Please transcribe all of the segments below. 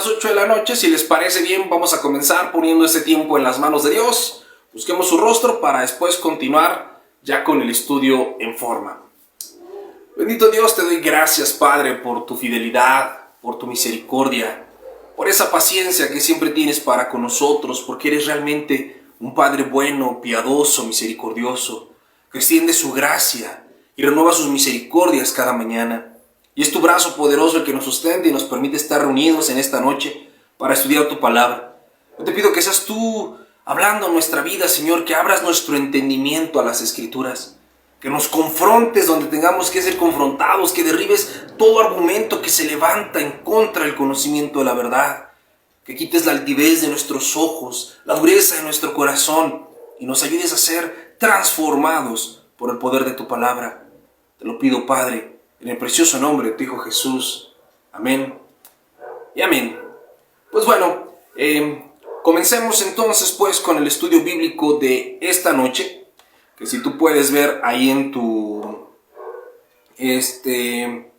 8 de la noche. Si les parece bien, vamos a comenzar poniendo este tiempo en las manos de Dios. Busquemos su rostro para después continuar ya con el estudio en forma. Bendito Dios, te doy gracias, Padre, por tu fidelidad, por tu misericordia, por esa paciencia que siempre tienes para con nosotros, porque eres realmente un Padre bueno, piadoso, misericordioso, que extiende su gracia y renueva sus misericordias cada mañana. Y es tu brazo poderoso el que nos sustenta y nos permite estar reunidos en esta noche para estudiar tu palabra. Yo te pido que seas tú hablando en nuestra vida, Señor, que abras nuestro entendimiento a las Escrituras, que nos confrontes donde tengamos que ser confrontados, que derribes todo argumento que se levanta en contra del conocimiento de la verdad, que quites la altivez de nuestros ojos, la dureza de nuestro corazón y nos ayudes a ser transformados por el poder de tu palabra. Te lo pido, Padre, en el precioso nombre de tu Hijo Jesús. Amén y amén. Pues bueno, comencemos entonces pues con el estudio bíblico de esta noche, que si tú puedes ver ahí en tu en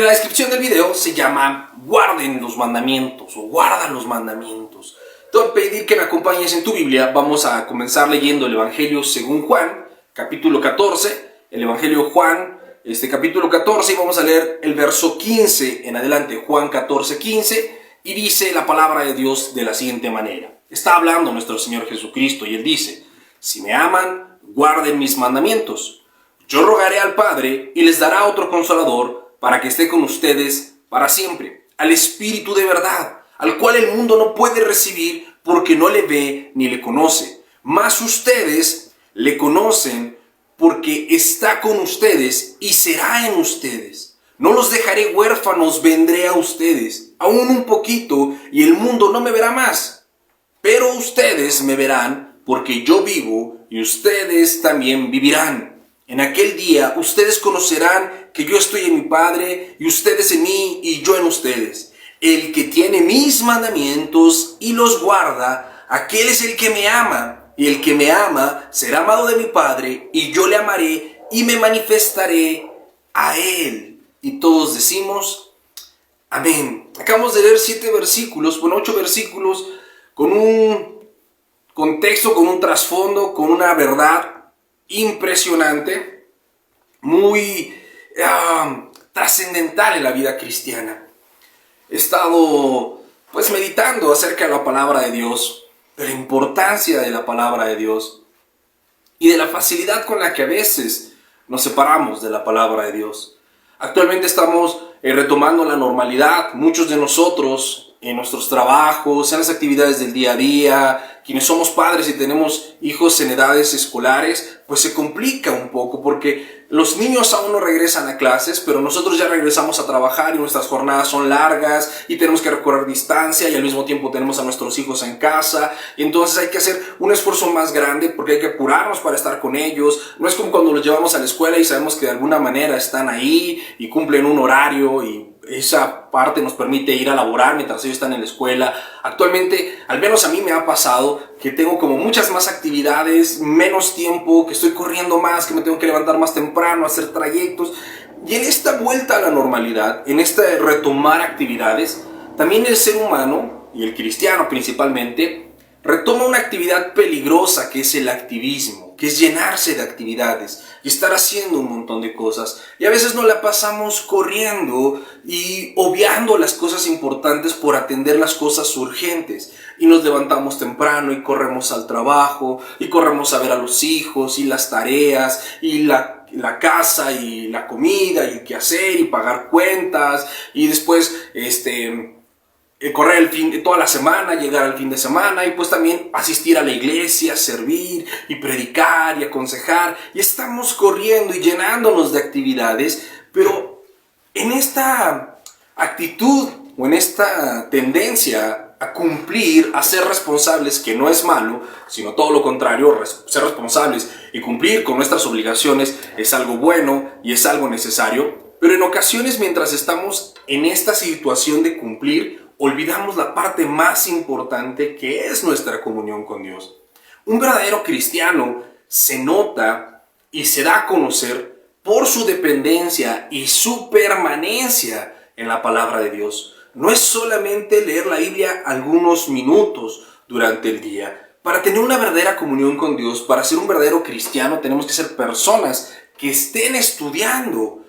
la descripción del video se llama guarden los mandamientos o guarda los mandamientos. Te voy a pedir que me acompañes en tu Biblia. Vamos a comenzar leyendo el Evangelio según Juan, capítulo 14, el Evangelio Juan, capítulo 14, y vamos a leer el verso 15 en adelante, Juan 14, 15, y dice la palabra de Dios de la siguiente manera. Está hablando nuestro Señor Jesucristo y Él dice: si me aman, guarden mis mandamientos. Yo rogaré al Padre y les dará otro consolador para que esté con ustedes para siempre, al Espíritu de verdad, al cual el mundo no puede recibir porque no le ve ni le conoce. Mas ustedes le conocen porque está con ustedes y será en ustedes. No los dejaré huérfanos, vendré a ustedes, aún un poquito, y el mundo no me verá más. Pero ustedes me verán, porque yo vivo y ustedes también vivirán. En aquel día ustedes conocerán que yo estoy en mi Padre, y ustedes en mí, y yo en ustedes. El que tiene mis mandamientos y los guarda, aquel es el que me ama. Y el que me ama será amado de mi Padre, y yo le amaré y me manifestaré a él. Y todos decimos amén. Acabamos de leer 8 versículos con un contexto, con un trasfondo, con una verdad impresionante, muy trascendental en la vida cristiana. He estado pues meditando acerca de la palabra de Dios, de la importancia de la palabra de Dios y de la facilidad con la que a veces nos separamos de la palabra de Dios. Actualmente estamos retomando la normalidad, muchos de nosotros en nuestros trabajos, en las actividades del día a día, quienes somos padres y tenemos hijos en edades escolares, pues se complica un poco porque los niños aún no regresan a clases, pero nosotros ya regresamos a trabajar y nuestras jornadas son largas y tenemos que recorrer distancia y al mismo tiempo tenemos a nuestros hijos en casa, y entonces hay que hacer un esfuerzo más grande porque hay que apurarnos para estar con ellos. No es como cuando los llevamos a la escuela y sabemos que de alguna manera están ahí y cumplen un horario y esa parte nos permite ir a laborar mientras ellos están en la escuela. Actualmente, al menos a mí me ha pasado que tengo como muchas más actividades, menos tiempo, que estoy corriendo más, que me tengo que levantar más temprano, hacer trayectos. Y en esta vuelta a la normalidad, en este retomar actividades, también el ser humano, y el cristiano principalmente, retoma una actividad peligrosa que es el activismo, que es llenarse de actividades y estar haciendo un montón de cosas. Y a veces nos la pasamos corriendo y obviando las cosas importantes por atender las cosas urgentes. Y nos levantamos temprano y corremos al trabajo y corremos a ver a los hijos y las tareas y la casa y la comida y qué hacer y pagar cuentas y después correr toda la semana, llegar al fin de semana y pues también asistir a la iglesia, servir y predicar y aconsejar. Y estamos corriendo y llenándonos de actividades, pero en esta actitud o en esta tendencia a cumplir, a ser responsables, que no es malo, sino todo lo contrario, ser responsables y cumplir con nuestras obligaciones es algo bueno y es algo necesario. Pero en ocasiones, mientras estamos en esta situación de cumplir, olvidamos la parte más importante, que es nuestra comunión con Dios. Un verdadero cristiano se nota y se da a conocer por su dependencia y su permanencia en la palabra de Dios. no es solamente leer la Biblia algunos minutos durante el día. Para tener una verdadera comunión con Dios, para ser un verdadero cristiano, tenemos que ser personas que estén estudiando.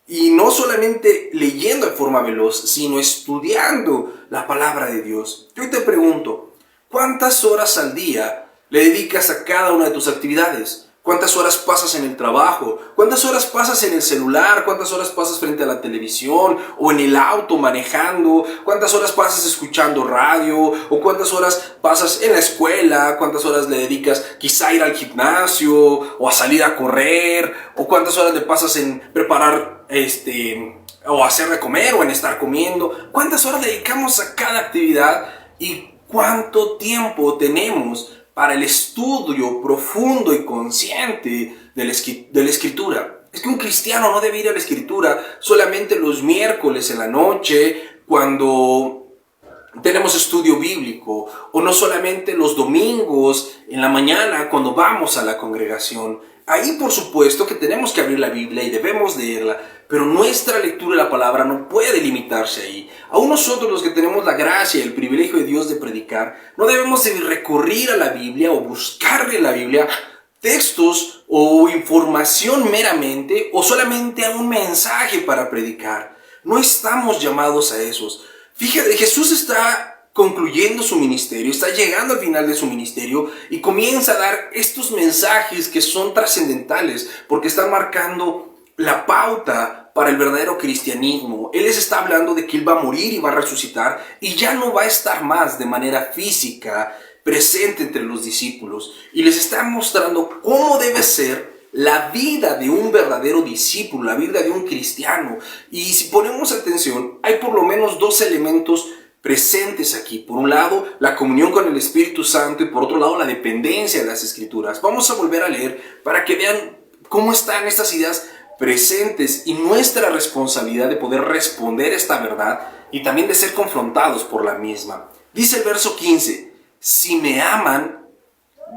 Y no solamente leyendo de forma veloz, sino estudiando la palabra de Dios. Yo te pregunto, ¿cuántas horas al día le dedicas a cada una de tus actividades? ¿Cuántas horas pasas en el trabajo? ¿Cuántas horas pasas en el celular? ¿Cuántas horas pasas frente a la televisión? ¿O en el auto manejando? ¿Cuántas horas pasas escuchando radio? ¿O cuántas horas pasas en la escuela? ¿Cuántas horas le dedicas quizá a ir al gimnasio? ¿O a salir a correr? ¿O cuántas horas le pasas en preparar o hacer de comer o en estar comiendo? ¿Cuántas horas le dedicamos a cada actividad? ¿Y cuánto tiempo tenemos para el estudio profundo y consciente de la Escritura? Es que un cristiano no debe ir a la Escritura solamente los miércoles en la noche cuando tenemos estudio bíblico, o no solamente los domingos en la mañana cuando vamos a la congregación. Ahí por supuesto que tenemos que abrir la Biblia y debemos leerla, pero nuestra lectura de la palabra no puede limitarse ahí. Aún nosotros, los que tenemos la gracia y el privilegio de Dios de predicar, no debemos de recurrir a la Biblia o buscarle en la Biblia textos o información meramente, o solamente a un mensaje para predicar. No estamos llamados a esos. Fíjate, Jesús está concluyendo su ministerio, está llegando al final de su ministerio y comienza a dar estos mensajes que son trascendentales porque están marcando la pauta para el verdadero cristianismo. Él les está hablando de que Él va a morir y va a resucitar y ya no va a estar más de manera física presente entre los discípulos, y les está mostrando cómo debe ser la vida de un verdadero discípulo, la vida de un cristiano. Y si ponemos atención, hay por lo menos dos elementos presentes aquí. Por un lado, la comunión con el Espíritu Santo, y por otro lado, la dependencia de las Escrituras. Vamos a volver a leer para que vean cómo están estas ideas presentes y nuestra responsabilidad de poder responder esta verdad y también de ser confrontados por la misma. Dice el verso 15, si me aman,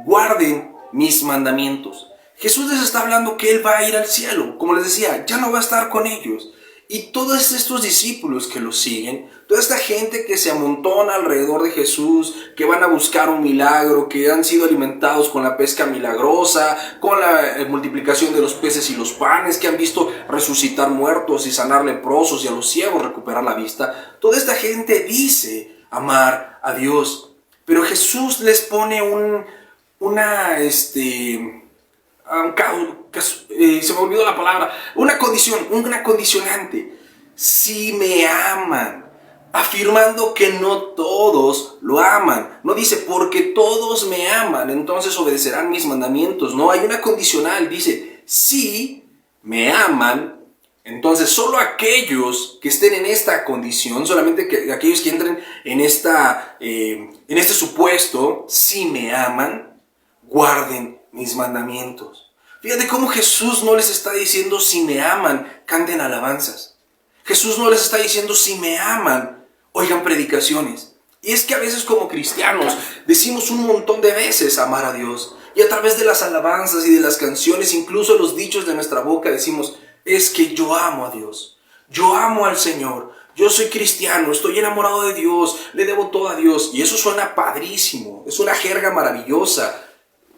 guarden mis mandamientos. Jesús les está hablando que Él va a ir al cielo. Como les decía, ya no va a estar con ellos. Y todos estos discípulos que lo siguen, toda esta gente que se amontona alrededor de Jesús, que van a buscar un milagro, que han sido alimentados con la pesca milagrosa, con la multiplicación de los peces y los panes, que han visto resucitar muertos y sanar leprosos y a los ciegos recuperar la vista. Toda esta gente dice amar a Dios. Pero Jesús les pone se me olvidó la palabra, una condición, una condicionante. Si me aman, afirmando que no todos lo aman. No dice, porque todos me aman, entonces obedecerán mis mandamientos. No, hay una condicional, dice, si me aman, entonces solo aquellos que estén en esta condición, solamente aquellos que entren en este supuesto, si me aman, guarden mis mandamientos. Fíjate cómo Jesús no les está diciendo, si me aman, canten alabanzas. Jesús no les está diciendo, si me aman, oigan predicaciones. Y es que a veces como cristianos decimos un montón de veces amar a Dios. Y a través de las alabanzas y de las canciones, incluso los dichos de nuestra boca, decimos, es que yo amo a Dios, yo amo al Señor, yo soy cristiano, estoy enamorado de Dios, le debo todo a Dios. Y eso suena padrísimo, es una jerga maravillosa.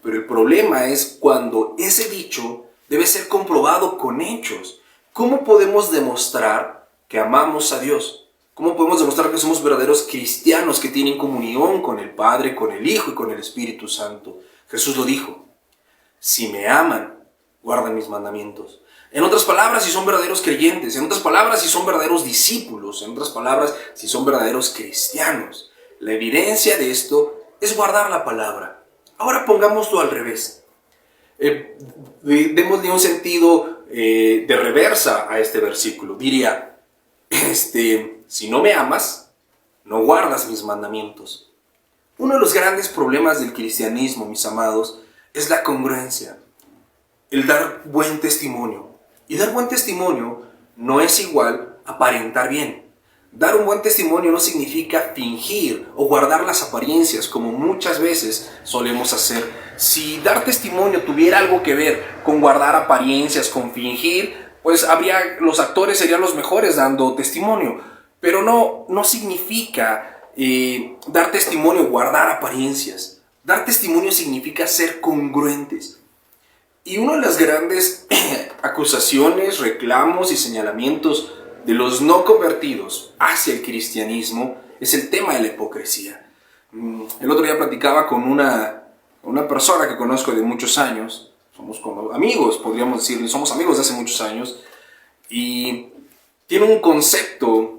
Pero el problema es cuando ese dicho debe ser comprobado con hechos. ¿Cómo podemos demostrar que amamos a Dios? ¿Cómo podemos demostrar que somos verdaderos cristianos que tienen comunión con el Padre, con el Hijo y con el Espíritu Santo? Jesús lo dijo, si me aman, guardan mis mandamientos. En otras palabras, si son verdaderos creyentes, en otras palabras, si son verdaderos discípulos, en otras palabras, si son verdaderos cristianos. La evidencia de esto es guardar la palabra. Ahora pongámoslo al revés. Démosle un sentido de reversa a este versículo. Diría, si no me amas, no guardas mis mandamientos. Uno de los grandes problemas del cristianismo, mis amados, es la congruencia. El dar buen testimonio. Y dar buen testimonio no es igual a aparentar bien. Dar un buen testimonio no significa fingir o guardar las apariencias como muchas veces solemos hacer. Si dar testimonio tuviera algo que ver con guardar apariencias, con fingir, pues los actores serían los mejores dando testimonio. Pero no significa dar testimonio, guardar apariencias. Dar testimonio significa ser congruentes. Y una de las grandes acusaciones, reclamos y señalamientos de los no convertidos hacia el cristianismo es el tema de la hipocresía. El otro día platicaba con una persona que conozco de muchos años, somos como amigos, podríamos decirle, somos amigos de hace muchos años, y tiene un concepto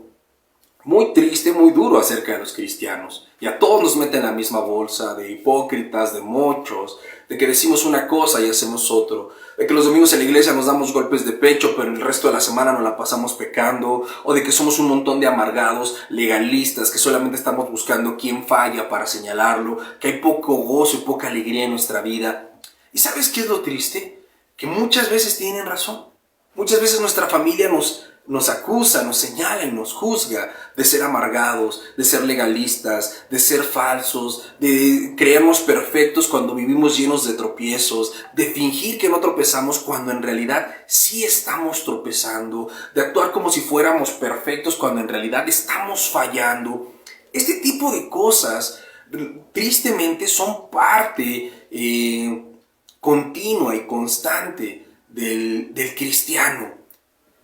muy triste, muy duro acerca de los cristianos. Y a todos nos meten en la misma bolsa de hipócritas, de mochos, de que decimos una cosa y hacemos otro, de que los domingos en la iglesia nos damos golpes de pecho, pero el resto de la semana nos la pasamos pecando, o de que somos un montón de amargados, legalistas, que solamente estamos buscando quién falla para señalarlo, que hay poco gozo y poca alegría en nuestra vida. ¿Y sabes qué es lo triste? Que muchas veces tienen razón. Muchas veces nuestra familia nos acusa, nos señala y nos juzga de ser amargados, de ser legalistas, de ser falsos, de creernos perfectos cuando vivimos llenos de tropiezos, de fingir que no tropezamos cuando en realidad sí estamos tropezando, de actuar como si fuéramos perfectos cuando en realidad estamos fallando. Este tipo de cosas tristemente son parte continua y constante del cristiano.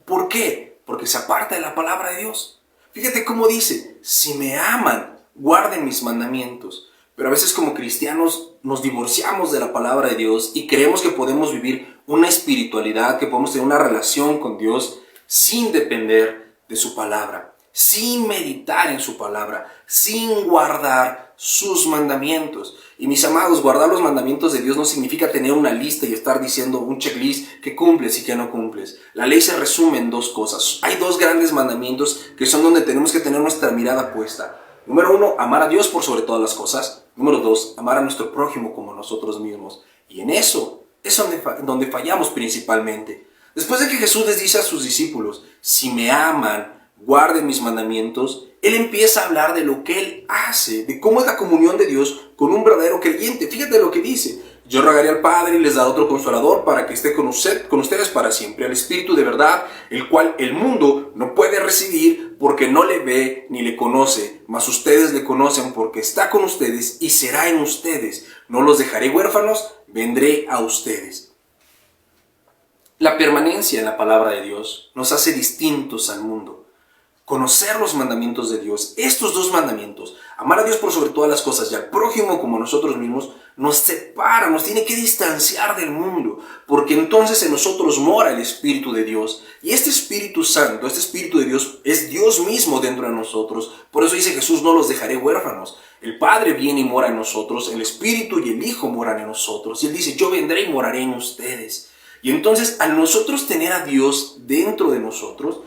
¿Por qué? Porque se aparta de la palabra de Dios. Fíjate cómo dice, si me aman, guarden mis mandamientos. Pero a veces como cristianos nos divorciamos de la palabra de Dios y creemos que podemos vivir una espiritualidad, que podemos tener una relación con Dios sin depender de su palabra, sin meditar en su palabra, sin guardar sus mandamientos. Y mis amados, guardar los mandamientos de Dios no significa tener una lista y estar diciendo un checklist que cumples y que no cumples. La ley se resume en dos cosas. Hay dos grandes mandamientos que son donde tenemos que tener nuestra mirada puesta. Número 1, amar a Dios por sobre todas las cosas. Número 2, amar a nuestro prójimo como nosotros mismos. Y en eso es donde fallamos principalmente. Después de que Jesús les dice a sus discípulos, si me aman, guarden mis mandamientos, Él empieza a hablar de lo que Él hace, de cómo es la comunión de Dios con un verdadero creyente. Fíjate lo que dice, yo rogaré al Padre y les daré otro consolador para que esté con ustedes para siempre, al Espíritu de verdad, el cual el mundo no puede recibir porque no le ve ni le conoce, mas ustedes le conocen porque está con ustedes y será en ustedes. No los dejaré huérfanos, vendré a ustedes. La permanencia en la palabra de Dios nos hace distintos al mundo. Conocer los mandamientos de Dios, estos dos mandamientos, amar a Dios por sobre todas las cosas y al prójimo como nosotros mismos, nos separa, nos tiene que distanciar del mundo, porque entonces en nosotros mora el Espíritu de Dios. Y este Espíritu Santo, este Espíritu de Dios, es Dios mismo dentro de nosotros. Por eso dice Jesús, no los dejaré huérfanos. El Padre viene y mora en nosotros, el Espíritu y el Hijo moran en nosotros. Y Él dice, yo vendré y moraré en ustedes. Y entonces, al nosotros tener a Dios dentro de nosotros,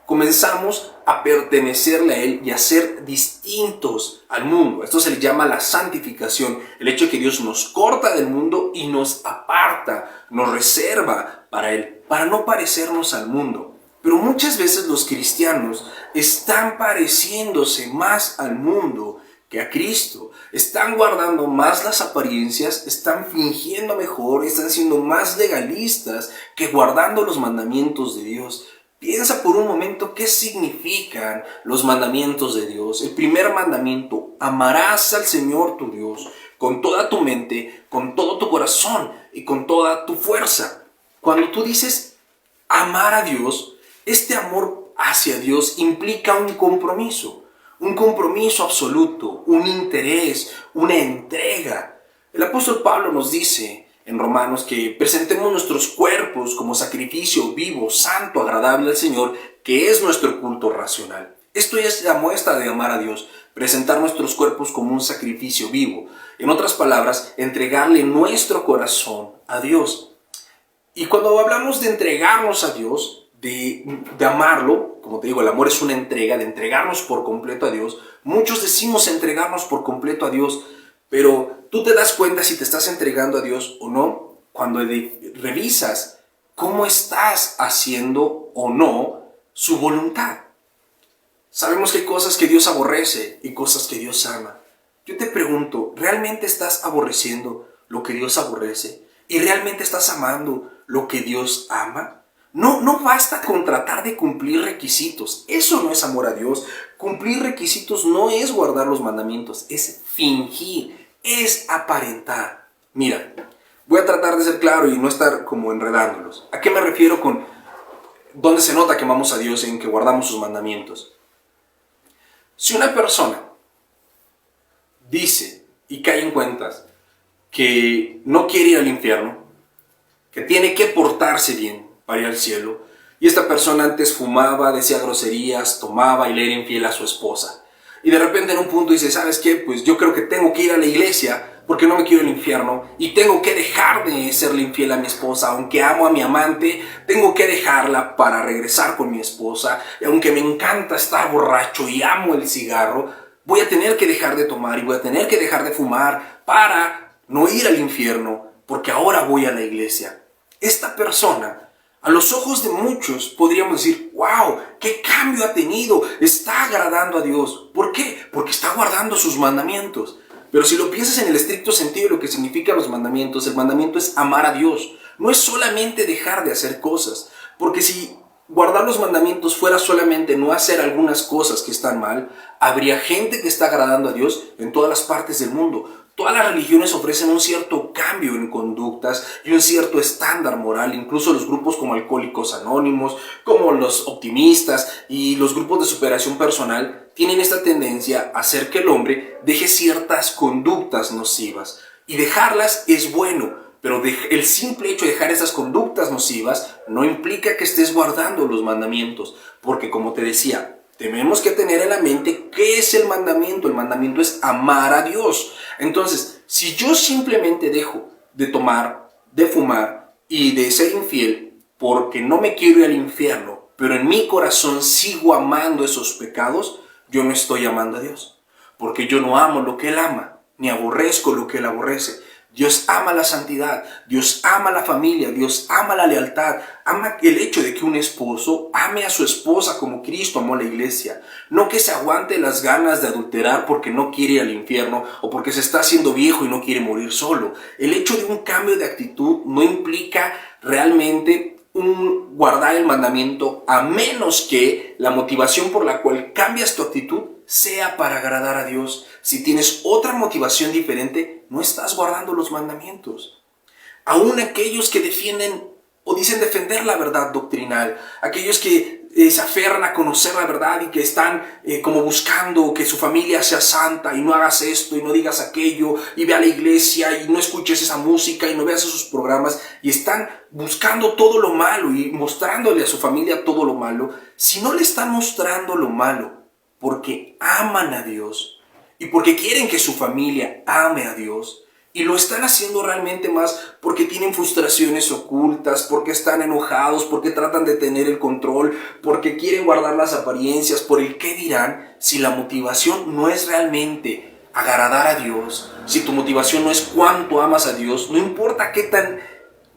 comenzamos a pertenecerle a Él y a ser distintos al mundo. Esto se le llama la santificación, el hecho de que Dios nos corta del mundo y nos aparta, nos reserva para Él, para no parecernos al mundo. Pero muchas veces los cristianos están pareciéndose más al mundo que a Cristo. Están guardando más las apariencias, están fingiendo mejor, están siendo más legalistas que guardando los mandamientos de Dios. Piensa por un momento qué significan los mandamientos de Dios. El primer mandamiento, amarás al Señor tu Dios con toda tu mente, con todo tu corazón y con toda tu fuerza. Cuando tú dices amar a Dios, este amor hacia Dios implica un compromiso absoluto, un interés, una entrega. El apóstol Pablo nos dice en Romanos que presentemos nuestros cuerpos como sacrificio vivo, santo, agradable al Señor, que es nuestro culto racional. Esto es la muestra de amar a Dios, presentar nuestros cuerpos como un sacrificio vivo. En otras palabras, entregarle nuestro corazón a Dios. Y cuando hablamos de entregarnos a Dios, de amarlo, como te digo, el amor es una entrega, de entregarnos por completo a Dios. Muchos decimos entregarnos por completo a Dios, pero tú te das cuenta si te estás entregando a Dios o no cuando revisas cómo estás haciendo o no su voluntad. Sabemos que hay cosas que Dios aborrece y cosas que Dios ama. Yo te pregunto, ¿realmente estás aborreciendo lo que Dios aborrece? ¿Y realmente estás amando lo que Dios ama? No basta con tratar de cumplir requisitos. Eso no es amor a Dios. Cumplir requisitos no es guardar los mandamientos, es fingir, es aparentar. Mira, voy a tratar de ser claro y no estar como enredándolos. ¿A qué me refiero con dónde se nota que amamos a Dios en que guardamos sus mandamientos? Si una persona dice y cae en cuentas que no quiere ir al infierno, que tiene que portarse bien para ir al cielo, y esta persona antes fumaba, decía groserías, tomaba y le era infiel a su esposa, y de repente en un punto dice, ¿sabes qué? Pues yo creo que tengo que ir a la iglesia porque no me quiero el infierno y tengo que dejar de serle infiel a mi esposa. Aunque amo a mi amante, tengo que dejarla para regresar con mi esposa. Y aunque me encanta estar borracho y amo el cigarro, voy a tener que dejar de tomar y voy a tener que dejar de fumar para no ir al infierno, porque ahora voy a la iglesia. Esta persona, a los ojos de muchos, podríamos decir, wow, qué cambio ha tenido, está agradando a Dios. ¿Por qué? Porque está guardando sus mandamientos. Pero si lo piensas en el estricto sentido de lo que significan los mandamientos, el mandamiento es amar a Dios. No es solamente dejar de hacer cosas. Porque si guardar los mandamientos fuera solamente no hacer algunas cosas que están mal, habría gente que está agradando a Dios en todas las partes del mundo. Todas las religiones ofrecen un cierto cambio en conductas y un cierto estándar moral. Incluso los grupos como Alcohólicos Anónimos, como los optimistas y los grupos de superación personal tienen esta tendencia a hacer que el hombre deje ciertas conductas nocivas. Y dejarlas es bueno, pero el simple hecho de dejar esas conductas nocivas no implica que estés guardando los mandamientos. Porque como te decía, tenemos que tener en la mente qué es el mandamiento. El mandamiento es amar a Dios. Entonces, si yo simplemente dejo de tomar, de fumar y de ser infiel porque no me quiero ir al infierno, pero en mi corazón sigo amando esos pecados, yo no estoy amando a Dios. Porque yo no amo lo que Él ama, ni aborrezco lo que Él aborrece. Dios ama la santidad, Dios ama la familia, Dios ama la lealtad, ama el hecho de que un esposo ame a su esposa como Cristo amó a la iglesia. No que se aguante las ganas de adulterar porque no quiere ir al infierno o porque se está haciendo viejo y no quiere morir solo. El hecho de un cambio de actitud no implica realmente guardar el mandamiento, a menos que la motivación por la cual cambias tu actitud sea para agradar a Dios. Si tienes otra motivación diferente, no estás guardando los mandamientos. Aún aquellos que defienden o dicen defender la verdad doctrinal, aquellos que se aferran a conocer la verdad y que están como buscando que su familia sea santa y no hagas esto y no digas aquello y ve a la iglesia y no escuches esa música y no veas esos programas y están buscando todo lo malo y mostrándole a su familia todo lo malo. Si no le están mostrando lo malo porque aman a Dios y porque quieren que su familia ame a Dios, y lo están haciendo realmente más porque tienen frustraciones ocultas, porque están enojados, porque tratan de tener el control, porque quieren guardar las apariencias, por el qué dirán. Si la motivación no es realmente agradar a Dios, si tu motivación no es cuánto amas a Dios, no importa qué tan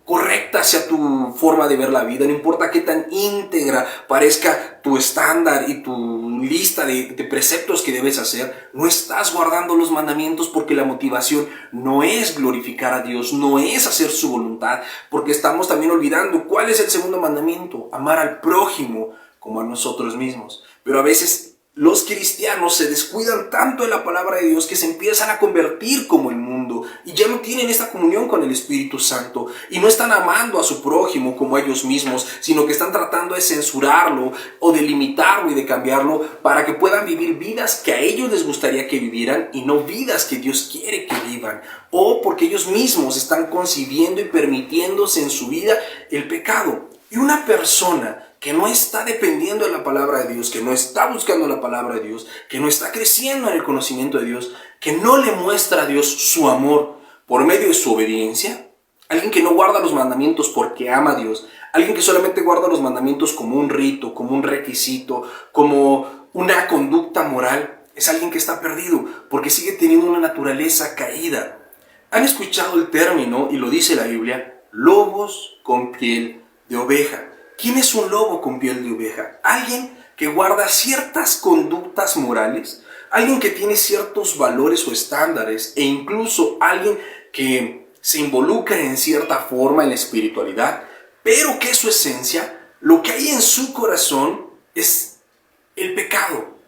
correcta sea tu forma de ver la vida, no importa qué tan íntegra parezca tu estándar y tu lista de preceptos que debes hacer, no estás guardando los mandamientos porque la motivación no es glorificar a Dios, no es hacer su voluntad, porque estamos también olvidando cuál es el segundo mandamiento: amar al prójimo como a nosotros mismos. Pero a veces los cristianos se descuidan tanto de la palabra de Dios que se empiezan a convertir como el mundo y ya no tienen esta comunión con el Espíritu Santo y no están amando a su prójimo como a ellos mismos, sino que están tratando de censurarlo o de limitarlo y de cambiarlo para que puedan vivir vidas que a ellos les gustaría que vivieran y no vidas que Dios quiere que vivan, o porque ellos mismos están concibiendo y permitiéndose en su vida el pecado. Y una persona que no está dependiendo de la palabra de Dios, que no está buscando la palabra de Dios, que no está creciendo en el conocimiento de Dios, que no le muestra a Dios su amor por medio de su obediencia, alguien que no guarda los mandamientos porque ama a Dios, alguien que solamente guarda los mandamientos como un rito, como un requisito, como una conducta moral, es alguien que está perdido porque sigue teniendo una naturaleza caída. ¿Han escuchado el término, y lo dice la Biblia, lobos con piel de oveja? ¿Quién es un lobo con piel de oveja? Alguien que guarda ciertas conductas morales, alguien que tiene ciertos valores o estándares, e incluso alguien que se involucra en cierta forma en la espiritualidad, pero que su esencia, lo que hay en su corazón, es el pecado.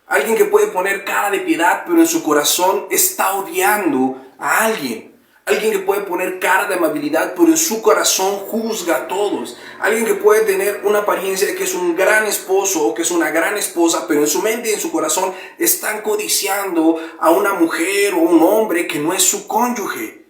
Alguien que puede poner cara de piedad, pero en su corazón está odiando a alguien. Alguien que puede poner cara de amabilidad, pero en su corazón juzga a todos. Alguien que puede tener una apariencia de que es un gran esposo o que es una gran esposa, pero en su mente y en su corazón están codiciando a una mujer o un hombre que no es su cónyuge.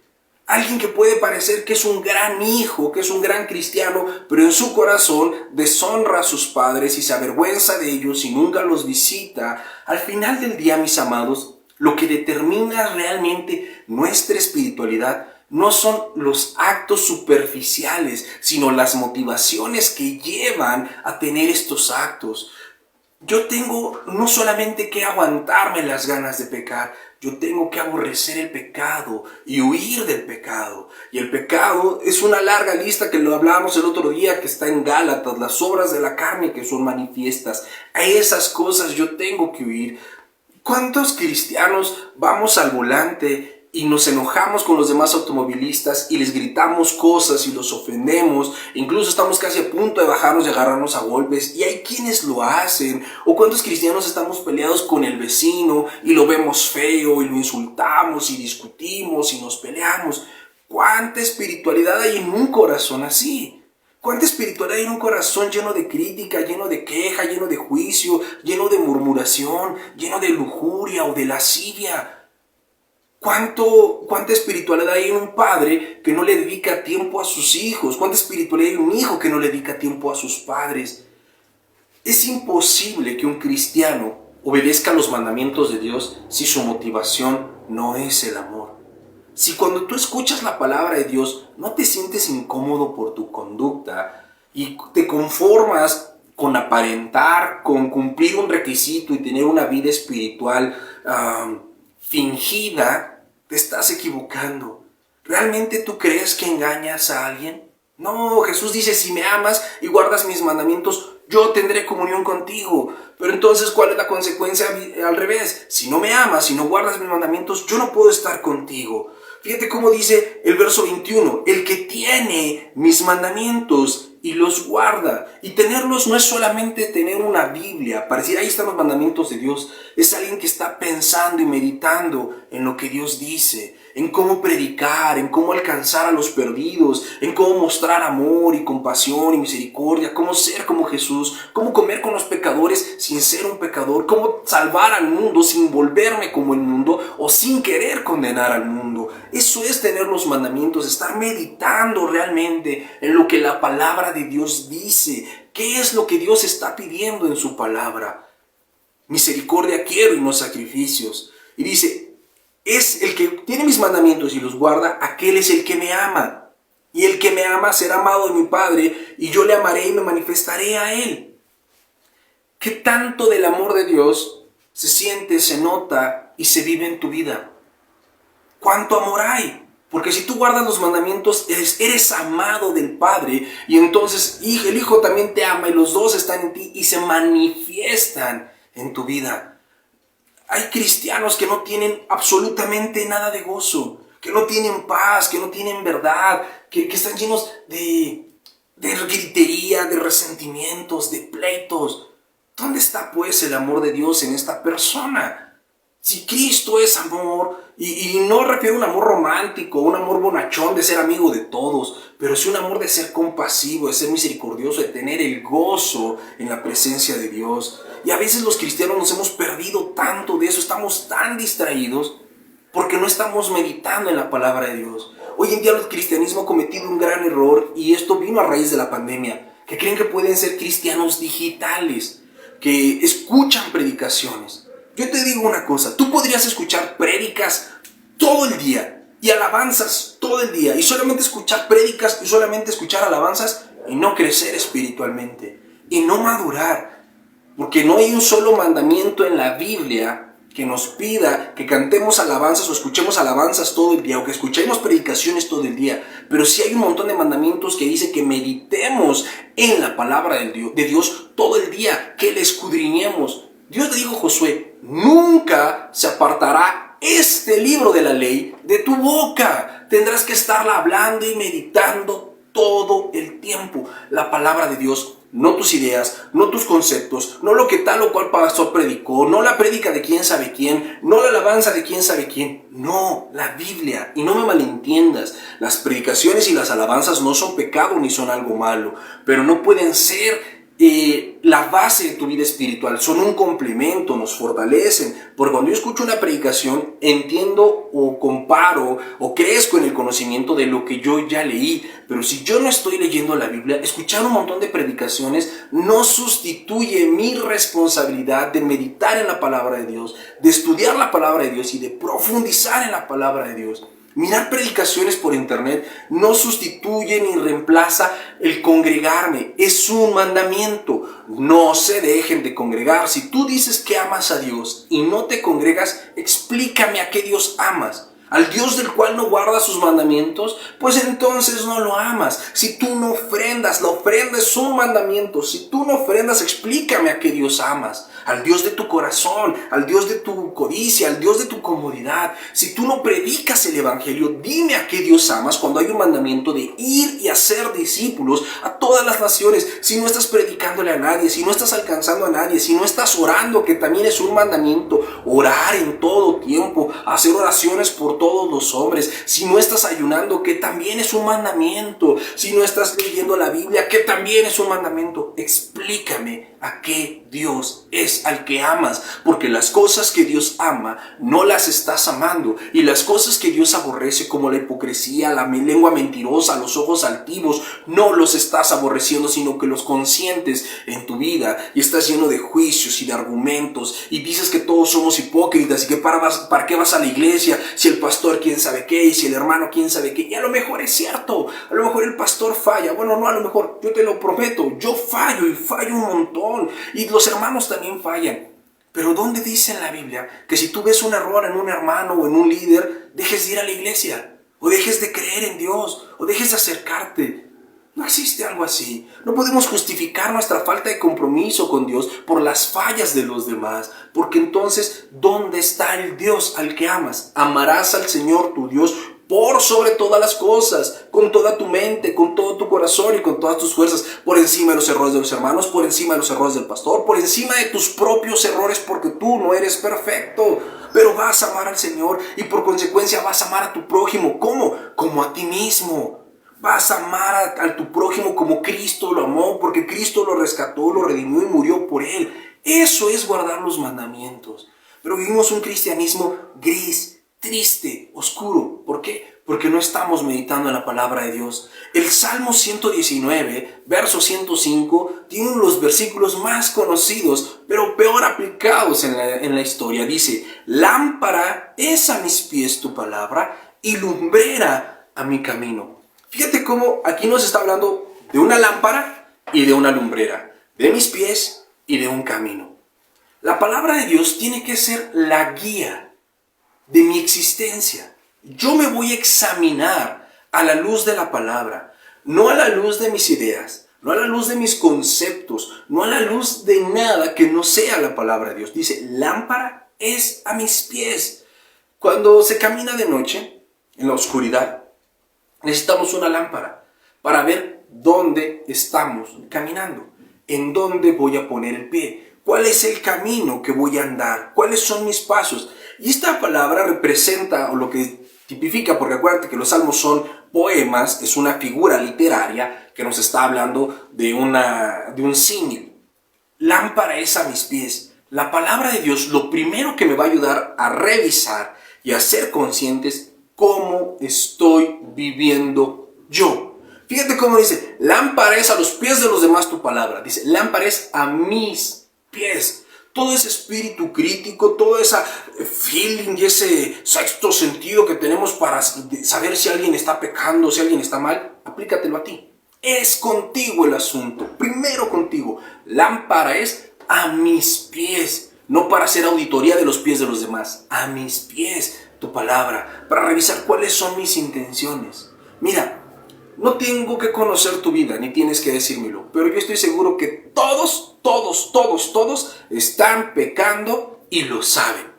Alguien que puede parecer que es un gran hijo, que es un gran cristiano, pero en su corazón deshonra a sus padres y se avergüenza de ellos y nunca los visita. Al final del día, mis amados, lo que determina realmente nuestra espiritualidad no son los actos superficiales, sino las motivaciones que llevan a tener estos actos. Yo tengo no solamente que aguantarme las ganas de pecar, yo tengo que aborrecer el pecado y huir del pecado. Y el pecado es una larga lista que lo hablamos el otro día, que está en Gálatas, las obras de la carne que son manifiestas. A esas cosas yo tengo que huir. ¿Cuántos cristianos vamos al volante y nos enojamos con los demás automovilistas y les gritamos cosas y los ofendemos? Incluso estamos casi a punto de bajarnos y agarrarnos a golpes, y hay quienes lo hacen. ¿O cuántos cristianos estamos peleados con el vecino y lo vemos feo y lo insultamos y discutimos y nos peleamos? ¿Cuánta espiritualidad hay en un corazón así? ¿Cuánta espiritualidad hay en un corazón lleno de crítica, lleno de queja, lleno de juicio, lleno de murmuración, lleno de lujuria o de lascivia? ¿Cuánta espiritualidad hay en un padre que no le dedica tiempo a sus hijos? ¿Cuánta espiritualidad hay en un hijo que no le dedica tiempo a sus padres? Es imposible que un cristiano obedezca los mandamientos de Dios si su motivación no es el amor. Si cuando tú escuchas la palabra de Dios no te sientes incómodo por tu conducta y te conformas con aparentar, con cumplir un requisito y tener una vida espiritual fingida, te estás equivocando. ¿Realmente tú crees que engañas a alguien? No, Jesús dice, si me amas y guardas mis mandamientos, yo tendré comunión contigo. Pero entonces, ¿cuál es la consecuencia al revés? Si no me amas, si no guardas mis mandamientos, yo no puedo estar contigo. Fíjate cómo dice el verso 21, el que tiene mis mandamientos y los guarda. Y tenerlos no es solamente tener una Biblia para decir, ahí están los mandamientos de Dios. Es alguien que está pensando y meditando en lo que Dios dice, en cómo predicar, en cómo alcanzar a los perdidos, en cómo mostrar amor y compasión y misericordia, cómo ser como Jesús, cómo comer con los pecadores sin ser un pecador, cómo salvar al mundo sin volverme como el mundo o sin querer condenar al mundo. Eso es tener los mandamientos, estar meditando realmente en lo que la palabra de Dios dice. ¿Qué es lo que Dios está pidiendo en su palabra? Misericordia quiero y no sacrificios. Y dice, es el que tiene mis mandamientos y los guarda, aquel es el que me ama. Y el que me ama será amado de mi Padre, y yo le amaré y me manifestaré a él. ¿Qué tanto del amor de Dios se siente, se nota y se vive en tu vida? ¿Cuánto amor hay? Porque si tú guardas los mandamientos, eres amado del Padre, y entonces el Hijo también te ama, y los dos están en ti y se manifiestan en tu vida. Hay cristianos que no tienen absolutamente nada de gozo, que no tienen paz, que no tienen verdad, que están llenos de gritería, de resentimientos, de pleitos. ¿Dónde está pues el amor de Dios en esta persona? Si Cristo es amor, y no refiero a un amor romántico, un amor bonachón de ser amigo de todos, pero sí un amor de ser compasivo, de ser misericordioso, de tener el gozo en la presencia de Dios. Y a veces los cristianos nos hemos perdido tanto de eso, estamos tan distraídos porque no estamos meditando en la palabra de Dios. Hoy en día el cristianismo ha cometido un gran error, y esto vino a raíz de la pandemia, que creen que pueden ser cristianos digitales, que escuchan predicaciones. Yo te digo una cosa, tú podrías escuchar prédicas todo el día y alabanzas todo el día, y solamente escuchar prédicas y solamente escuchar alabanzas y no crecer espiritualmente y no madurar, porque no hay un solo mandamiento en la Biblia que nos pida que cantemos alabanzas o escuchemos alabanzas todo el día o que escuchemos predicaciones todo el día, pero sí hay un montón de mandamientos que dice que meditemos en la palabra de Dios todo el día, que le escudriñemos. Dios le dijo a Josué, nunca se apartará este libro de la ley de tu boca. Tendrás que estarla hablando y meditando todo el tiempo. La palabra de Dios no tus ideas, no tus conceptos, no lo que tal o cual pastor predicó, no la prédica de quién sabe quién, no la alabanza de quién sabe quién, no, la Biblia. Y no me malentiendas, las predicaciones y las alabanzas no son pecado ni son algo malo, pero no pueden ser la base de tu vida espiritual. Son un complemento, nos fortalecen. Porque cuando yo escucho una predicación, entiendo o comparo o crezco en el conocimiento de lo que yo ya leí. Pero si yo no estoy leyendo la Biblia, escuchar un montón de predicaciones no sustituye mi responsabilidad de meditar en la palabra de Dios, de estudiar la palabra de Dios y de profundizar en la palabra de Dios. Mirar predicaciones por internet no sustituye ni reemplaza el congregarme. Es un mandamiento. No se dejen de congregar. Si tú dices que amas a Dios y no te congregas, explícame a qué Dios amas. Al Dios del cual no guardas sus mandamientos, pues entonces no lo amas. Si tú no ofrendas, la ofrenda es un mandamiento. Si tú no ofrendas, explícame a qué Dios amas. Al Dios de tu corazón, al Dios de tu codicia, al Dios de tu comodidad. Si tú no predicas el evangelio, dime a qué Dios amas cuando hay un mandamiento de ir y hacer discípulos a todas las naciones. Si no estás predicándole a nadie, si no estás alcanzando a nadie, si no estás orando, que también es un mandamiento, orar en todo tiempo, hacer oraciones por todos los hombres, si no estás ayunando, que también es un mandamiento, si no estás leyendo la Biblia, que también es un mandamiento, explícame a qué Dios es al que amas, porque las cosas que Dios ama no las estás amando, y las cosas que Dios aborrece, como la hipocresía, la lengua mentirosa, los ojos altivos, no los estás aborreciendo, sino que los consientes en tu vida, y estás lleno de juicios y de argumentos, y dices que todos somos hipócritas, y que para qué vas a la iglesia, si el pastor quién sabe qué, y si el hermano quién sabe qué, y a lo mejor es cierto, a lo mejor el pastor falla, bueno, no, a lo mejor, yo te lo prometo, yo fallo y fallo un montón, y los hermanos también fallan. Pero ¿dónde dice en la Biblia que si tú ves un error en un hermano o en un líder, dejes de ir a la iglesia, o dejes de creer en Dios, o dejes de acercarte? No existe algo así. No podemos justificar nuestra falta de compromiso con Dios por las fallas de los demás, porque entonces, ¿dónde está el Dios al que amas? Amarás al Señor tu Dios por sobre todas las cosas, con toda tu mente, con todo tu corazón y con todas tus fuerzas, por encima de los errores de los hermanos, por encima de los errores del pastor, por encima de tus propios errores, porque tú no eres perfecto, pero vas a amar al Señor y por consecuencia vas a amar a tu prójimo. ¿Cómo? Como a ti mismo. Vas a amar a tu prójimo como Cristo lo amó, porque Cristo lo rescató, lo redimió y murió por él. Eso es guardar los mandamientos. Pero vivimos un cristianismo gris, triste, oscuro. ¿Por qué? Porque no estamos meditando en la palabra de Dios. El Salmo 119, verso 105, tiene uno de los versículos más conocidos, pero peor aplicados en la historia. Dice: lámpara es a mis pies tu palabra y lumbrera a mi camino. Fíjate cómo aquí nos está hablando de una lámpara y de una lumbrera, de mis pies y de un camino. La palabra de Dios tiene que ser la guía de mi existencia. Yo me voy a examinar a la luz de la palabra, no a la luz de mis ideas, no a la luz de mis conceptos, no a la luz de nada que no sea la palabra de Dios. Dice: lámpara es a mis pies. Cuando se camina de noche, en la oscuridad, necesitamos una lámpara para ver dónde estamos caminando, en dónde voy a poner el pie, cuál es el camino que voy a andar, cuáles son mis pasos. Y esta palabra representa, o lo que tipifica, porque acuérdate que los salmos son poemas, es una figura literaria que nos está hablando de un símil. Lámpara es a mis pies. La palabra de Dios lo primero que me va a ayudar a revisar y a ser conscientes cómo estoy viviendo yo. Fíjate cómo dice: lámpara es a los pies de los demás tu palabra. Dice: lámpara es a mis pies. Todo ese espíritu crítico, todo ese feeling y ese sexto sentido que tenemos para saber si alguien está pecando, si alguien está mal, aplícatelo a ti. Es contigo el asunto, primero contigo. Lámpara es a mis pies, no para hacer auditoría de los pies de los demás, a mis pies tu palabra, para revisar cuáles son mis intenciones. Mira, no tengo que conocer tu vida, ni tienes que decírmelo, pero yo estoy seguro que todos están pecando y lo saben.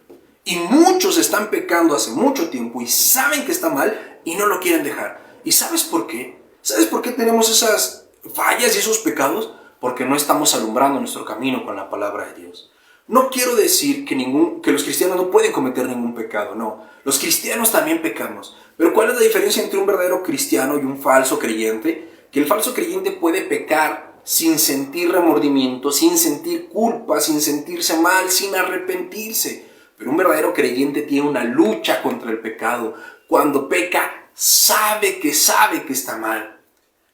Y muchos están pecando hace mucho tiempo y saben que está mal y no lo quieren dejar. ¿Y sabes por qué? ¿Sabes por qué tenemos esas fallas y esos pecados? porque no estamos alumbrando nuestro camino con la palabra de Dios. No quiero decir que los cristianos no pueden cometer ningún pecado, no. Los cristianos también pecamos. Pero ¿cuál es la diferencia entre un verdadero cristiano y un falso creyente? Que el falso creyente puede pecar sin sentir remordimiento, sin sentir culpa, sin sentirse mal, sin arrepentirse. Pero un verdadero creyente tiene una lucha contra el pecado. Cuando peca, sabe que está mal.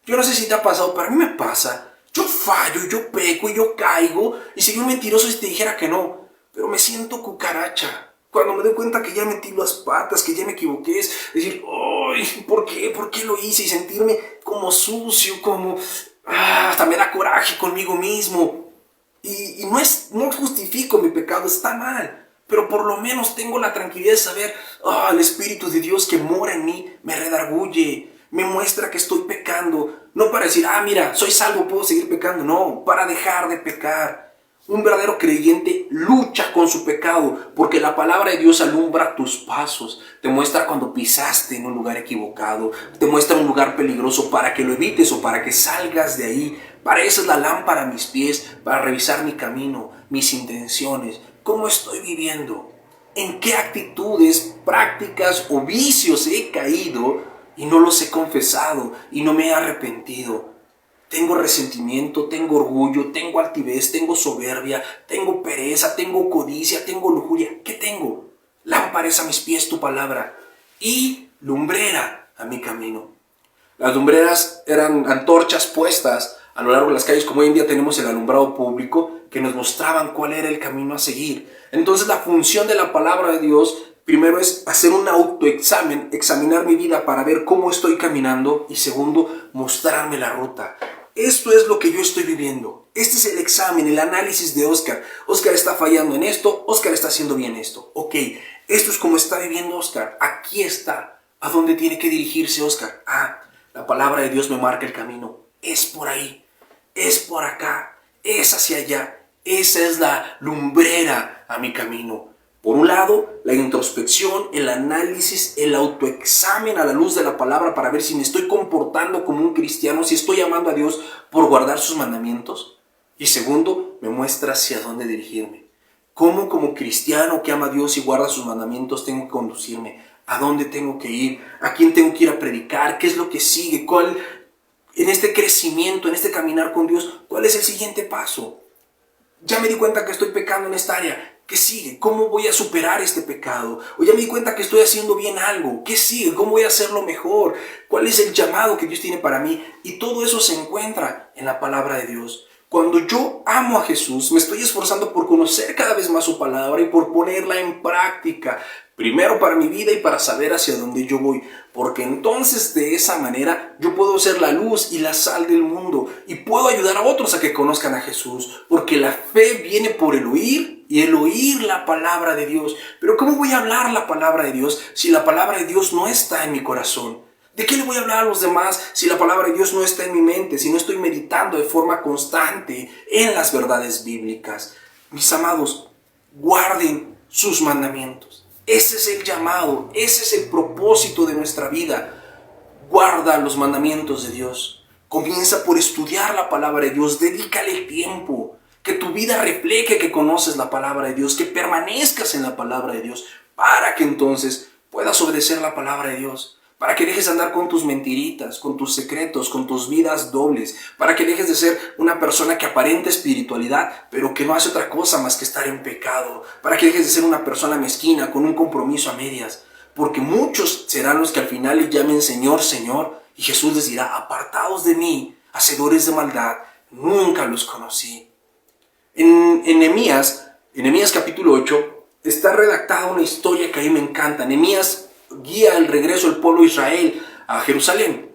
Yo no sé si te ha pasado, pero a mí me pasa. Yo fallo, yo peco y yo caigo. Y sería un mentiroso si te dijera que no. Pero me siento cucaracha. Cuando me doy cuenta que ya metí las patas, que ya me equivoqué, es decir, ¡ay! ¿Por qué? ¿Por qué lo hice? Y sentirme como sucio, como... hasta me da coraje conmigo mismo. Y no justifico mi pecado, está mal. Pero por lo menos tengo la tranquilidad de saber, el Espíritu de Dios que mora en mí me redarguye, me muestra que estoy pecando. No para decir, mira, soy salvo, puedo seguir pecando. No, para dejar de pecar. Un verdadero creyente lucha con su pecado, porque la palabra de Dios alumbra tus pasos, te muestra cuando pisaste en un lugar equivocado, te muestra un lugar peligroso para que lo evites o para que salgas de ahí. Para eso es la lámpara a mis pies, para revisar mi camino, mis intenciones, cómo estoy viviendo, en qué actitudes, prácticas o vicios he caído y no los he confesado y no me he arrepentido. Tengo resentimiento, tengo orgullo, tengo altivez, tengo soberbia, tengo pereza, tengo codicia, tengo lujuria. ¿Qué tengo? Lámpara es a mis pies tu palabra y lumbrera a mi camino. Las lumbreras eran antorchas puestas a lo largo de las calles, como hoy en día tenemos el alumbrado público, que nos mostraban cuál era el camino a seguir. Entonces la función de la palabra de Dios primero es hacer un autoexamen, examinar mi vida para ver cómo estoy caminando y segundo, mostrarme la ruta. Esto es lo que yo estoy viviendo. Este es el examen, el análisis de Oscar. Oscar está fallando en esto, Oscar está haciendo bien esto. Ok, esto es como está viviendo Oscar. Aquí está. ¿A dónde tiene que dirigirse Oscar? La palabra de Dios me marca el camino. Es por ahí, es por acá, es hacia allá. Esa es la lumbrera a mi camino. Por un lado, la introspección, el análisis, el autoexamen a la luz de la palabra para ver si me estoy comportando como un cristiano, si estoy amando a Dios por guardar sus mandamientos. Y segundo, me muestra hacia dónde dirigirme. ¿Cómo como cristiano que ama a Dios y guarda sus mandamientos tengo que conducirme? ¿A dónde tengo que ir? ¿A quién tengo que ir a predicar? ¿Qué es lo que sigue? En este crecimiento, en este caminar con Dios, ¿cuál es el siguiente paso? Ya me di cuenta que estoy pecando en esta área. ¿Qué sigue? ¿Cómo voy a superar este pecado? O ya me di cuenta que estoy haciendo bien algo. ¿Qué sigue? ¿Cómo voy a hacerlo mejor? ¿Cuál es el llamado que Dios tiene para mí? Y todo eso se encuentra en la palabra de Dios. Cuando yo amo a Jesús, me estoy esforzando por conocer cada vez más su palabra y por ponerla en práctica. Primero para mi vida y para saber hacia dónde yo voy. Porque entonces de esa manera yo puedo ser la luz y la sal del mundo. Y puedo ayudar a otros a que conozcan a Jesús. Porque la fe viene por el oír y el oír la palabra de Dios. Pero ¿cómo voy a hablar la palabra de Dios si la palabra de Dios no está en mi corazón? ¿De qué le voy a hablar a los demás si la palabra de Dios no está en mi mente, si no estoy meditando de forma constante en las verdades bíblicas? Mis amados, guarden sus mandamientos. Ese es el llamado, ese es el propósito de nuestra vida. Guarda los mandamientos de Dios. Comienza por estudiar la palabra de Dios, dedícale tiempo. Que tu vida refleje que conoces la palabra de Dios, que permanezcas en la palabra de Dios, para que entonces puedas obedecer la palabra de Dios. Para que dejes de andar con tus mentiritas, con tus secretos, con tus vidas dobles. Para que dejes de ser una persona que aparenta espiritualidad, pero que no hace otra cosa más que estar en pecado. Para que dejes de ser una persona mezquina, con un compromiso a medias. Porque muchos serán los que al final le llamen Señor, Señor. Y Jesús les dirá, apartados de mí, hacedores de maldad, nunca los conocí. En Nehemías capítulo 8, está redactada una historia que a mí me encanta. Nehemías guía el regreso del pueblo de Israel a Jerusalén.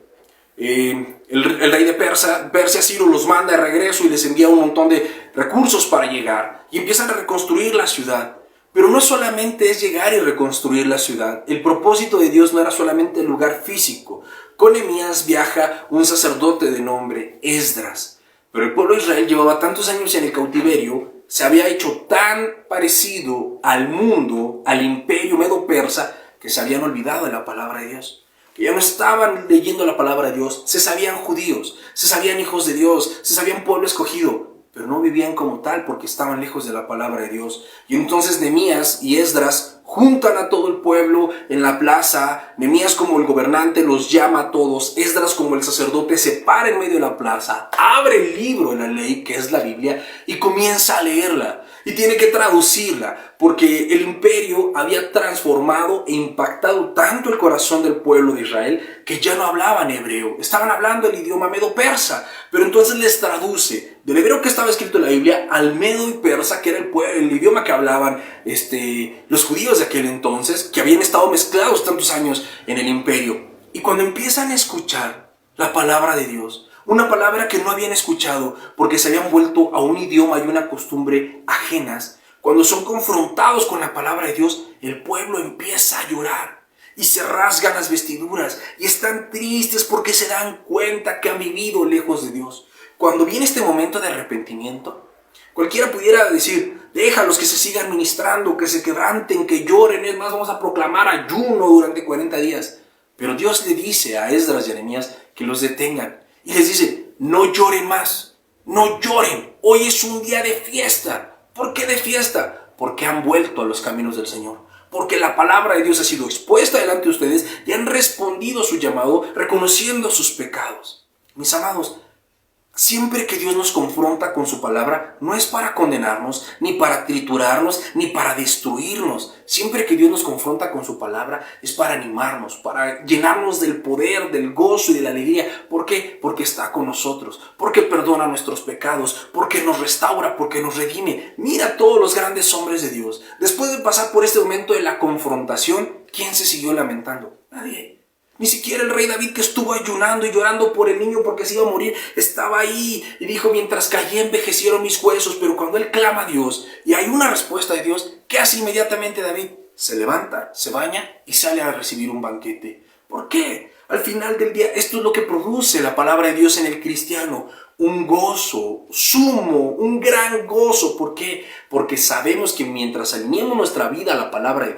El rey de Persia, Ciro, los manda de regreso y les envía un montón de recursos para llegar. Y empiezan a reconstruir la ciudad. Pero no solamente es llegar y reconstruir la ciudad. El propósito de Dios no era solamente el lugar físico. Con Nehemías viaja un sacerdote de nombre Esdras. Pero el pueblo de Israel llevaba tantos años en el cautiverio, se había hecho tan parecido al mundo, al imperio medo-persa, que se habían olvidado de la palabra de Dios. que ya no estaban leyendo la palabra de Dios. Se sabían judíos, se sabían hijos de Dios, se sabían pueblo escogido, pero no vivían como tal porque estaban lejos de la palabra de Dios. Y entonces Nehemías y Esdras juntan a todo el pueblo en la plaza. Nehemías como el gobernante los llama a todos. Esdras como el sacerdote se para en medio de la plaza, abre el libro de la ley, que es la Biblia, y comienza a leerla. Y tiene que traducirla, porque el imperio había transformado e impactado tanto el corazón del pueblo de Israel que ya no hablaban hebreo, estaban hablando el idioma medo-persa. Pero entonces les traduce del hebreo que estaba escrito en la Biblia al medo y persa, que era el idioma que hablaban los judíos de aquel entonces, que habían estado mezclados tantos años en el imperio. Y cuando empiezan a escuchar la palabra de Dios, una palabra que no habían escuchado porque se habían vuelto a un idioma y una costumbre ajenas, cuando son confrontados con la palabra de Dios, el pueblo empieza a llorar y se rasgan las vestiduras y están tristes porque se dan cuenta que han vivido lejos de Dios. Cuando viene este momento de arrepentimiento, cualquiera pudiera decir: déjalos que se sigan ministrando, que se quebranten, que lloren, es más, vamos a proclamar ayuno durante 40 días. Pero Dios le dice a Esdras y a Nehemías que los detengan. Y les dice: no lloren más, no lloren, hoy es un día de fiesta. ¿Por qué de fiesta? Porque han vuelto a los caminos del Señor, porque la palabra de Dios ha sido expuesta delante de ustedes y han respondido a su llamado reconociendo sus pecados. Mis amados, siempre que Dios nos confronta con su palabra, no es para condenarnos, ni para triturarnos, ni para destruirnos. Siempre que Dios nos confronta con su palabra, es para animarnos, para llenarnos del poder, del gozo y de la alegría. ¿Por qué? Porque está con nosotros, porque perdona nuestros pecados, porque nos restaura, porque nos redime. Mira a todos los grandes hombres de Dios. Después de pasar por este momento de la confrontación, ¿quién se siguió lamentando? Nadie. Ni siquiera el rey David, que estuvo ayunando y llorando por el niño porque se iba a morir, estaba ahí y dijo: mientras callé envejecieron mis huesos. Pero cuando él clama a Dios y hay una respuesta de Dios, ¿qué hace inmediatamente David? Se levanta, se baña y sale a recibir un banquete. ¿Por qué? Al final del día, esto es lo que produce la palabra de Dios en el cristiano. Un gozo sumo, un gran gozo. ¿Por qué? Porque sabemos que mientras alineemos nuestra vida a la palabra de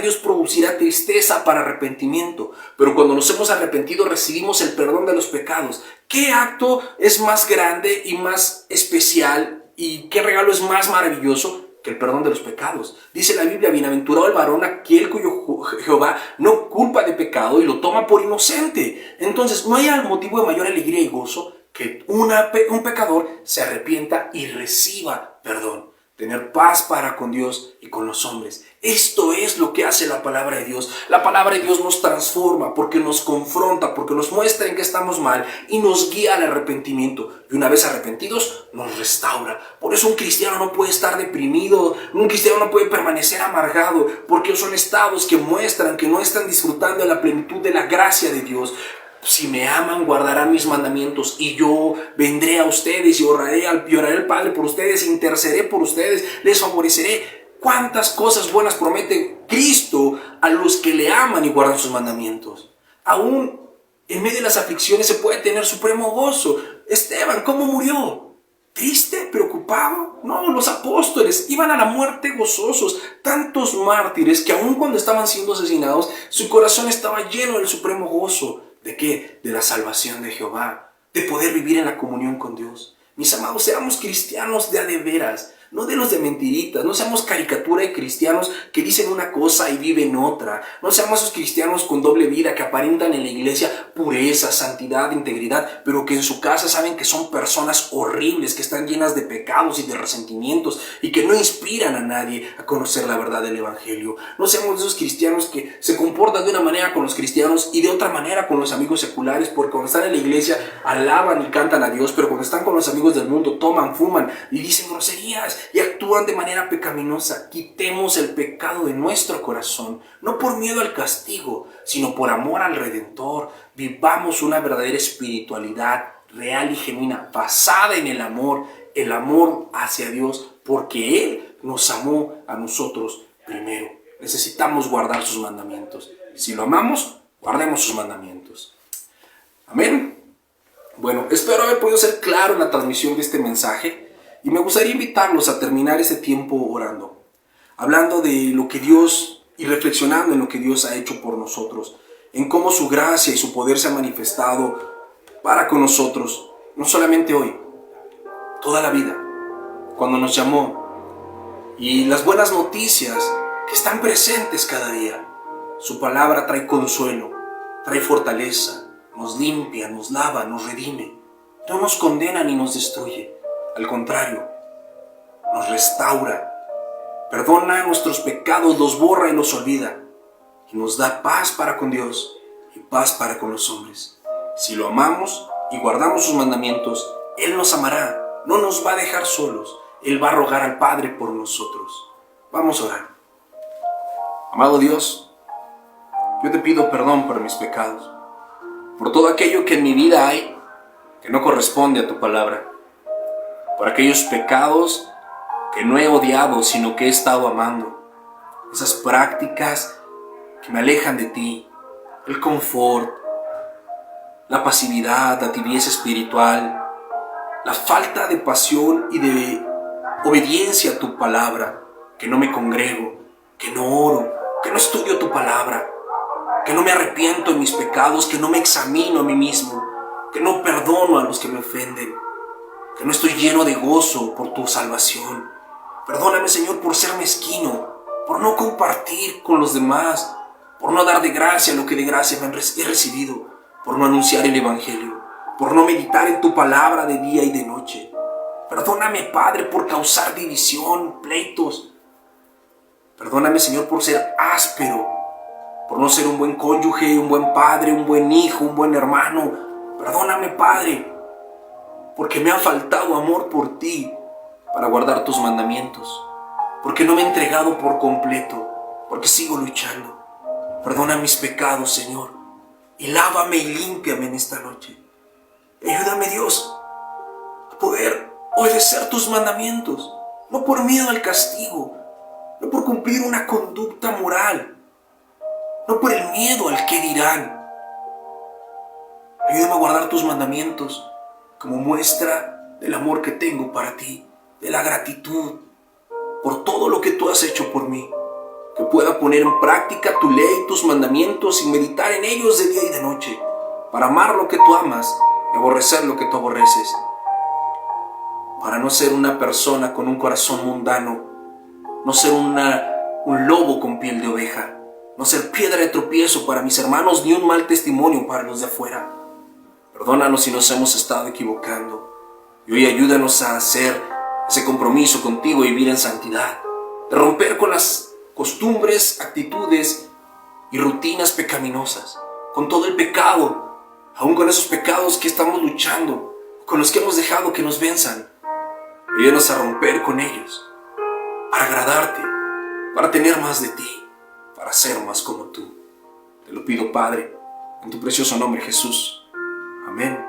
Dios producirá tristeza para arrepentimiento. Pero cuando nos hemos arrepentido, recibimos el perdón de los pecados. ¿Qué acto es más grande y más especial? ¿Y qué regalo es más maravilloso que el perdón de los pecados? Dice la Biblia: bienaventurado el varón aquel cuyo Jehová no culpa de pecado y lo toma por inocente. Entonces, no hay motivo de mayor alegría y gozo que un pecador se arrepienta y reciba perdón. Tener paz para con Dios y con los hombres. Esto es lo que hace la palabra de Dios. La palabra de Dios nos transforma porque nos confronta, porque nos muestra en que estamos mal y nos guía al arrepentimiento. Y una vez arrepentidos, nos restaura. Por eso un cristiano no puede estar deprimido, un cristiano no puede permanecer amargado, porque son estados que muestran que no están disfrutando de la plenitud de la gracia de Dios. Si me aman, guardarán mis mandamientos, y yo vendré a ustedes y oraré al Padre por ustedes, intercederé por ustedes, les favoreceré. ¿Cuántas cosas buenas promete Cristo a los que le aman y guardan sus mandamientos? Aún en medio de las aflicciones se puede tener supremo gozo. Esteban, ¿cómo murió? ¿Triste? ¿Preocupado? No, los apóstoles iban a la muerte gozosos. Tantos mártires que aun cuando estaban siendo asesinados, su corazón estaba lleno del supremo gozo. ¿De qué? De la salvación de Jehová, de poder vivir en la comunión con Dios. Mis amados, seamos cristianos de a de veras, no de los de mentiritas. No seamos caricatura de cristianos que dicen una cosa y viven otra. No seamos esos cristianos con doble vida que aparentan en la iglesia pureza, santidad, integridad, pero que en su casa saben que son personas horribles, que están llenas de pecados y de resentimientos y que no inspiran a nadie a conocer la verdad del evangelio. No seamos esos cristianos que se comportan de una manera con los cristianos y de otra manera con los amigos seculares, porque cuando están en la iglesia alaban y cantan a Dios, pero cuando están con los amigos del mundo toman, fuman y dicen groserías y actúan de manera pecaminosa. Quitemos el pecado de nuestro corazón, no por miedo al castigo, sino por amor al Redentor. Vivamos una verdadera espiritualidad real y genuina, basada en el amor hacia Dios, porque Él nos amó a nosotros primero. Necesitamos guardar sus mandamientos. Si lo amamos, guardemos sus mandamientos. Amén. Bueno, espero haber podido ser claro en la transmisión de este mensaje. Y me gustaría invitarlos a terminar ese tiempo orando, hablando de lo que Dios y reflexionando en lo que Dios ha hecho por nosotros. en cómo su gracia y su poder se ha manifestado para con nosotros, no solamente hoy, toda la vida, cuando nos llamó, y las buenas noticias que están presentes cada día. Su palabra trae consuelo, trae fortaleza, nos limpia, nos lava, nos redime, no nos condena ni nos destruye, al contrario, nos restaura, perdona nuestros pecados, los borra y los olvida, y nos da paz para con Dios y paz para con los hombres. Si lo amamos y guardamos sus mandamientos, Él nos amará, no nos va a dejar solos, Él va a rogar al Padre por nosotros. Vamos a orar. Amado Dios, yo te pido perdón por mis pecados, por todo aquello que en mi vida hay que no corresponde a tu palabra, por aquellos pecados que no he odiado, sino que he estado amando, esas prácticas que me alejan de ti, el confort, la pasividad, la tibieza espiritual, la falta de pasión y de obediencia a tu palabra, que no me congrego, que no oro, que no estudio tu palabra, que no me arrepiento de mis pecados, que no me examino a mí mismo, que no perdono a los que me ofenden, que no estoy lleno de gozo por tu salvación. Perdóname, Señor, por ser mezquino, por no compartir con los demás, por no dar de gracia lo que de gracia he recibido, por no anunciar el Evangelio, por no meditar en tu palabra de día y de noche. Perdóname, Padre, por causar división, pleitos. Perdóname, Señor, por ser áspero, por no ser un buen cónyuge, un buen padre, un buen hijo, un buen hermano. Perdóname, Padre, porque me ha faltado amor por ti para guardar tus mandamientos, porque no me he entregado por completo, porque sigo luchando. Perdona mis pecados, Señor, y lávame y límpiame en esta noche. Ayúdame, Dios, a poder obedecer tus mandamientos, no por miedo al castigo, no por cumplir una conducta moral, no por el miedo al que dirán. Ayúdame a guardar tus mandamientos como muestra del amor que tengo para ti, de la gratitud por todo lo que tú has hecho por mí. Que pueda poner en práctica tu ley, tus mandamientos y meditar en ellos de día y de noche, para amar lo que tú amas y aborrecer lo que tú aborreces. Para no ser una persona con un corazón mundano, no ser un lobo con piel de oveja, no ser piedra de tropiezo para mis hermanos ni un mal testimonio para los de afuera. Perdónanos si nos hemos estado equivocando y hoy ayúdanos a hacer ese compromiso contigo y vivir en santidad, de romper con las costumbres, actitudes y rutinas pecaminosas, con todo el pecado, aún con esos pecados que estamos luchando, con los que hemos dejado que nos venzan. Ayúdanos a romper con ellos, para agradarte, para tener más de ti, para ser más como tú. Te lo pido, Padre, en tu precioso nombre, Jesús. Amén.